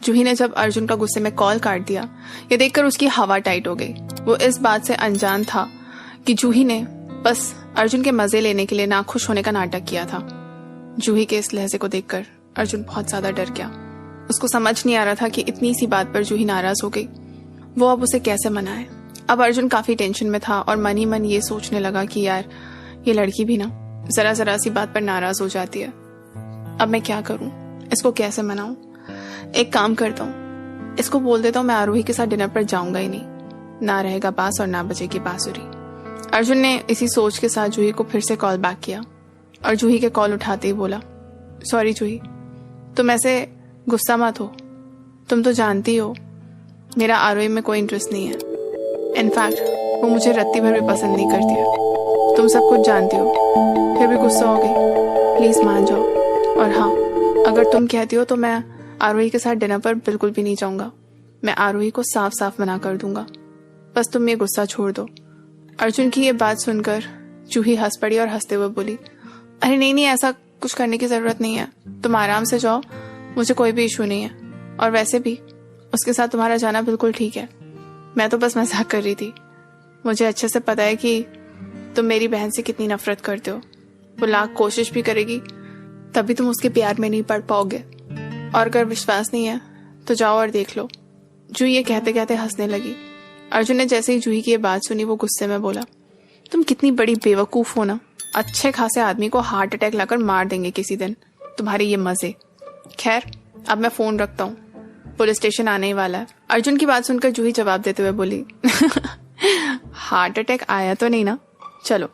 जूही ने जब अर्जुन का गुस्से में कॉल काट दिया, ये देखकर उसकी हवा टाइट हो गई। वो इस बात से अनजान था कि जूही ने बस अर्जुन के मजे लेने के लिए नाखुश होने का नाटक किया था। जूही के इस लहजे को देखकर अर्जुन बहुत ज्यादा डर गया। उसको समझ नहीं आ रहा था कि इतनी सी बात पर जूही नाराज हो गई। वो अब उसे कैसे मनाए। अब अर्जुन काफी टेंशन में था और मन ही मन ये सोचने लगा कि यार ये लड़की भी ना जरा जरा सी बात पर नाराज हो जाती है। अब मैं क्या करूं, इसको कैसे मनाऊं? एक काम करता हूँ, इसको बोल देता हूँ मैं आरोही के साथ डिनर पर जाऊंगा ही नहीं, ना रहेगा बांस और ना बजेगी बांसुरी। अर्जुन ने इसी सोच के साथ जूही को फिर से कॉल बैक किया और जूही के कॉल उठाते ही बोला, सॉरी जूही, तुम ऐसे गुस्सा मत हो। तुम तो जानती हो मेरा आरोही में कोई इंटरेस्ट नहीं है। इनफैक्ट वो मुझे रत्ती भर भी पसंद नहीं करती है। तुम सब कुछ जानती हो, फिर भी गुस्सा हो गई। प्लीज मान जाओ। और हाँ, अगर तुम कहती हो तो मैं आरोही के साथ डिनर पर बिल्कुल भी नहीं जाऊंगा। मैं आरोही को साफ साफ मना कर दूंगा। बस तुम ये गुस्सा छोड़ दो। अर्जुन की ये बात सुनकर जूही हंस पड़ी और हंसते हुए बोली, अरे नहीं नहीं, ऐसा कुछ करने की जरूरत नहीं है। तुम आराम से जाओ, मुझे कोई भी इशू नहीं है। और वैसे भी उसके साथ तुम्हारा जाना बिल्कुल ठीक है। मैं तो बस मजाक कर रही थी। मुझे अच्छे से पता है कि तुम मेरी बहन से कितनी नफरत करते हो। वो लाख कोशिश भी करेगी तभी तुम उसके प्यार में नहीं पड़ पाओगे। और अगर विश्वास नहीं है तो जाओ और देख लो। जूही ये कहते कहते हंसने लगी। अर्जुन ने जैसे ही जूही की ये बात सुनी वो गुस्से में बोला, तुम कितनी बड़ी बेवकूफ हो ना। अच्छे खासे आदमी को हार्ट अटैक लाकर मार देंगे किसी दिन, तुम्हारे ये मजे। खैर अब मैं फोन रखता हूँ, पुलिस स्टेशन आने ही वाला है। अर्जुन की बात सुनकर जूही जवाब देते हुए बोली, हार्ट अटैक आया तो नहीं ना। चलो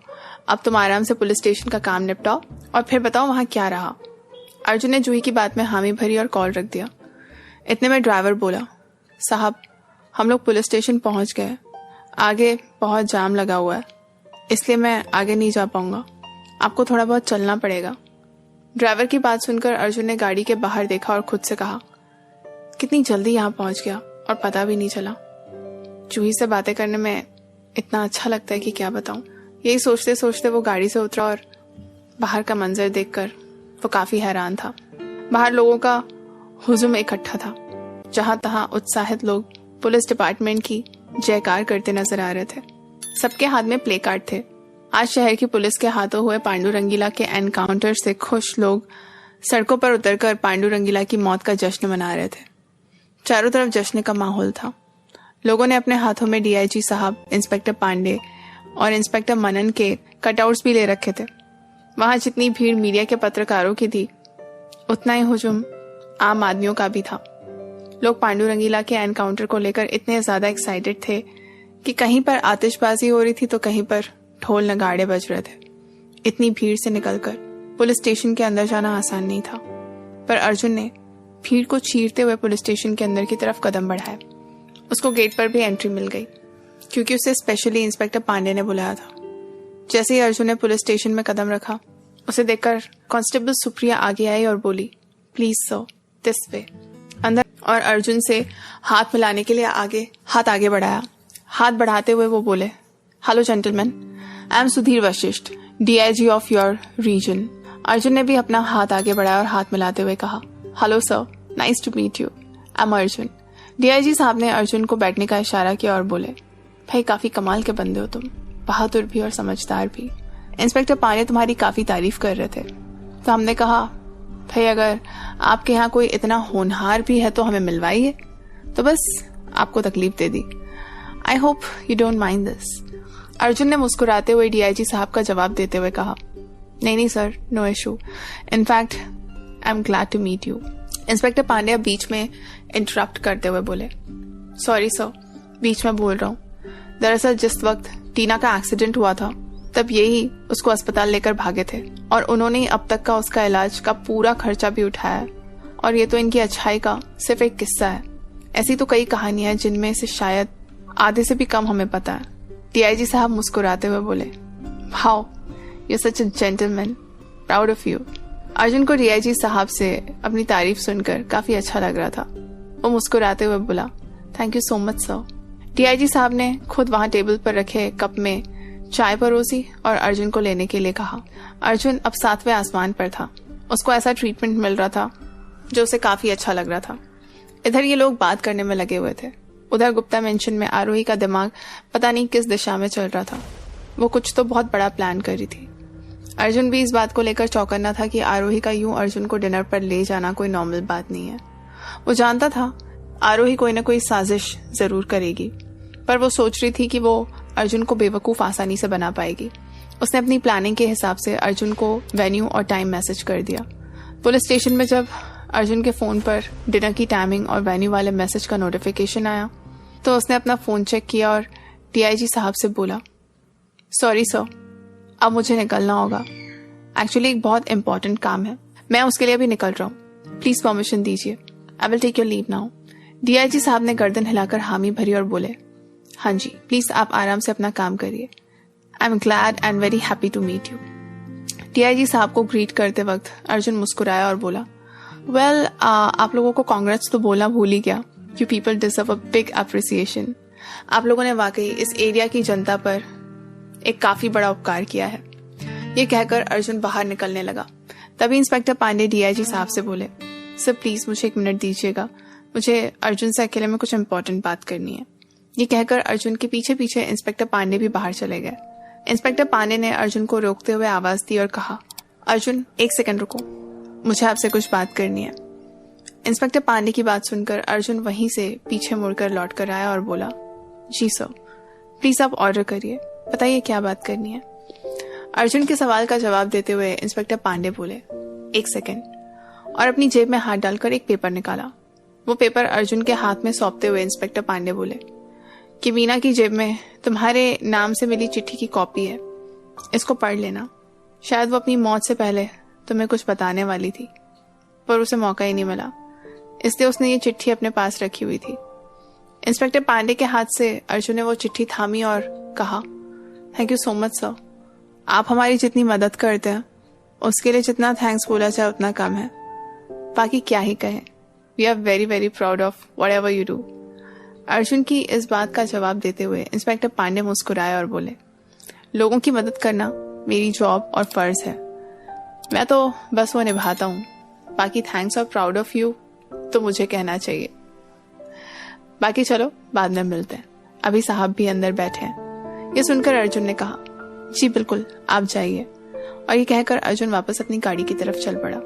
अब तुम आराम से पुलिस स्टेशन का काम निपटाओ और फिर बताओ वहां क्या रहा। अर्जुन ने जूही की बात में हामी भरी और कॉल रख दिया। इतने में ड्राइवर बोला, साहब हम लोग पुलिस स्टेशन पहुंच गए, आगे बहुत जाम लगा हुआ है, इसलिए मैं आगे नहीं जा पाऊंगा, आपको थोड़ा बहुत चलना पड़ेगा। ड्राइवर की बात सुनकर अर्जुन ने गाड़ी के बाहर देखा और खुद से कहा, कितनी जल्दी यहाँ पहुंच गया और पता भी नहीं चला। जूही से बातें करने में इतना अच्छा लगता है कि क्या बताऊं। यही सोचते सोचते वो गाड़ी से उतरा और बाहर का मंजर देखकर वो काफी हैरान था। बाहर लोगों का हुजूम इकट्ठा था। जहां तहां उत्साहित लोग पुलिस डिपार्टमेंट की जयकार करते नजर आ रहे थे। सबके हाथ में प्ले कार्ड थे। आज शहर की पुलिस के हाथों हुए पांडु रंगीला के एनकाउंटर से खुश लोग सड़कों पर उतरकर पांडु रंगीला की मौत का जश्न मना रहे थे। चारों तरफ जश्न का माहौल था। लोगों ने अपने हाथों में डीआईजी साहब, इंस्पेक्टर पांडे और इंस्पेक्टर मनन के कटआउट्स भी ले रखे थे। वहां जितनी भीड़ मीडिया के पत्रकारों की थी, उतना ही हुजूम आम आदमियों का भी था। लोग पांडु रंगीला के एनकाउंटर को लेकर इतने ज्यादा एक्साइटेड थे कि कहीं पर आतिशबाजी हो रही थी तो कहीं पर ढोल नगाड़े बज रहे थे। इतनी भीड़ से निकलकर पुलिस स्टेशन के अंदर जाना आसान नहीं था, पर अर्जुन ने भीड़ को चीरते हुए पुलिस स्टेशन के अंदर की तरफ कदम बढ़ाया। उसको गेट पर भी एंट्री मिल गई क्योंकि उसे स्पेशली इंस्पेक्टर पांडे ने बुलाया था। जैसे ही अर्जुन ने पुलिस स्टेशन में कदम रखा, उसे देखकर कांस्टेबल सुप्रिया आगे आई और बोली, प्लीज सर, दिस वे। अंदर और अर्जुन से हाथ मिलाने के लिए हाथ आगे बढ़ाया। हाथ बढ़ाते हुए वो बोले, hello gentleman, I am Sudhir Vashisht, DIG of your region. Arjun ने भी अपना हाथ आगे बढ़ाया और हाथ मिलाते हुए कहा, hello sir, nice to meet you, I am Arjun. DIG साहब ने अर्जुन को बैठने का इशारा किया और बोले, भाई काफी कमाल के बंदे हो तुम, बहादुर भी और समझदार भी। इंस्पेक्टर पांडे तुम्हारी काफी तारीफ कर रहे थे, तो हमने कहा भाई अगर आपके यहाँ कोई इतना होनहार भी है तो हमें मिलवाइए। तो बस आपको तकलीफ दे दी। I hope you don't mind this. Arjun ने मुस्कुराते हुए डीआईजी साहब का जवाब देते हुए कहा, नहीं नहीं sir, no issue, in fact I am glad to meet you. Inspector Pandey बीच में इंटरप्ट करते हुए बोले, सॉरी सर, बीच में बोल रहा हूँ। दरअसल जिस वक्त टीना का एक्सीडेंट हुआ था तब यही उसको अस्पताल लेकर भागे थे और उन्होंने ही अब तक का उसका इलाज का पूरा खर्चा भी उठाया है। और ये तो इनकी अच्छाई का सिर्फ एक किस्सा है। ऐसी तो कई कहानियां हैं जिनमें से शायद आधे से भी कम हमें पता है। डीआईजी साहब मुस्कुराते हुए बोले, how you such a gentleman, proud of you. Arjun को डीआईजी साहब से अपनी तारीफ सुनकर काफी अच्छा लग रहा था। वो मुस्कुराते हुए बोला, thank you so much sir. DIG साहब ने खुद वहां टेबल पर रखे कप में चाय परोसी और अर्जुन को लेने के लिए कहा। अर्जुन अब 7वें आसमान पर था। उसको ऐसा ट्रीटमेंट मिल रहा था जो उसे काफी अच्छा लग रहा था। इधर ये लोग बात करने में लगे हुए थे। उधर गुप्ता मेंशन में आरोही का दिमाग पता नहीं किस दिशा में चल रहा था। वो कुछ तो बहुत बड़ा प्लान कर रही थी। अर्जुन भी इस बात को लेकर चौकन्ना था कि आरोही का यूं अर्जुन को डिनर पर ले जाना कोई नॉर्मल बात नहीं है। वो जानता था आरोही कोई ना कोई साजिश जरूर करेगी, पर वो सोच रही थी कि वो अर्जुन को बेवकूफ आसानी से बना पाएगी। उसने अपनी प्लानिंग के हिसाब से अर्जुन को वेन्यू और टाइम मैसेज कर दिया। पुलिस स्टेशन में जब अर्जुन के फोन पर डिनर की टाइमिंग और वेन्यू वाले मैसेज का नोटिफिकेशन आया तो उसने अपना फोन चेक किया और डीआईजी साहब से बोला, सॉरी सर, अब मुझे निकलना होगा। एक्चुअली एक बहुत इंपॉर्टेंट काम है, मैं उसके लिए भी निकल रहा हूँ। प्लीज परमिशन दीजिए, I will take your leave now. DIG साहब ने गर्दन हिलाकर हामी भरी और बोले, हाँ जी, प्लीज आप आराम से अपना काम करिए। I am glad and very happy to meet you. DIG साहब को ग्रीट करते वक्त अर्जुन मुस्कुराया और बोला, वेल, आप लोगों को कांग्रेस तो बोलना भूल ही गया। You people deserve a big appreciation. आप लोगों ने वाकई इस एरिया की जनता पर एक काफी बड़ा उपकार किया है। ये कहकर अर्जुन बाहर निकलने लगा। तभी इंस्पेक्टर पांडे डीआईजी साहब से बोले, सर प्लीज मुझे 1 मिनट दीजिएगा, मुझे अर्जुन से अकेले में कुछ इंपॉर्टेंट बात करनी है। ये कहकर अर्जुन के पीछे पीछे इंस्पेक्टर पांडे भी बाहर चले गए। इंस्पेक्टर पांडे ने अर्जुन को रोकते हुए आवाज दी और कहा, अर्जुन 1 सेकंड रुको, मुझे आपसे कुछ बात करनी है। इंस्पेक्टर पांडे की बात सुनकर अर्जुन वहीं से पीछे मुड़कर लौट कर आया और बोला, जी सर, प्लीज आप ऑर्डर करिए, बताइए क्या बात करनी है। अर्जुन के सवाल का जवाब देते हुए इंस्पेक्टर पांडे बोले, 1 सेकंड, और अपनी जेब में हाथ डालकर एक पेपर निकाला। वो पेपर अर्जुन के हाथ में सौंपते हुए इंस्पेक्टर पांडे बोले कि मीना की जेब में तुम्हारे नाम से मिली चिट्ठी की कॉपी है, इसको पढ़ लेना। शायद वो अपनी मौत से पहले तुम्हें कुछ बताने वाली थी, पर उसे मौका ही नहीं मिला, इसलिए उसने ये चिट्ठी अपने पास रखी हुई थी। इंस्पेक्टर पांडे के हाथ से अर्जुन ने वो चिट्ठी थामी और कहा, thank you so much sir, आप हमारी जितनी मदद करते हैं उसके लिए जितना थैंक्स बोला जाए उतना कम है। बाकी क्या ही कहें, we are very very proud of whatever you do. Arjun की इस बात का जवाब देते हुए इंस्पेक्टर पांडे मुस्कुराए और बोले, लोगों की मदद करना मेरी जॉब और फर्ज है, मैं तो बस वो निभाता हूँ। बाकी थैंक्स और प्राउड ऑफ यू तो मुझे कहना चाहिए। बाकी चलो बाद में मिलते हैं, अभी साहब भी अंदर बैठे हैं। ये सुनकर अर्जुन ने कहा, जी बिल्कुल, आप जाइए। और ये कहकर अर्जुन वापस अपनी गाड़ी की तरफ चल पड़ा।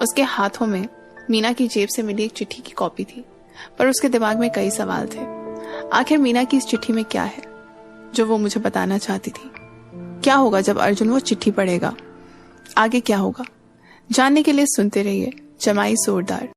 उसके हाथों में मीना की जेब से मिली एक चिट्ठी की कॉपी थी, पर उसके दिमाग में कई सवाल थे। आखिर मीना की इस चिट्ठी में क्या है जो वो मुझे बताना चाहती थी? क्या होगा जब अर्जुन वो चिट्ठी पढ़ेगा? आगे क्या होगा? जानने के लिए सुनते रहिए जमाई जोरदार।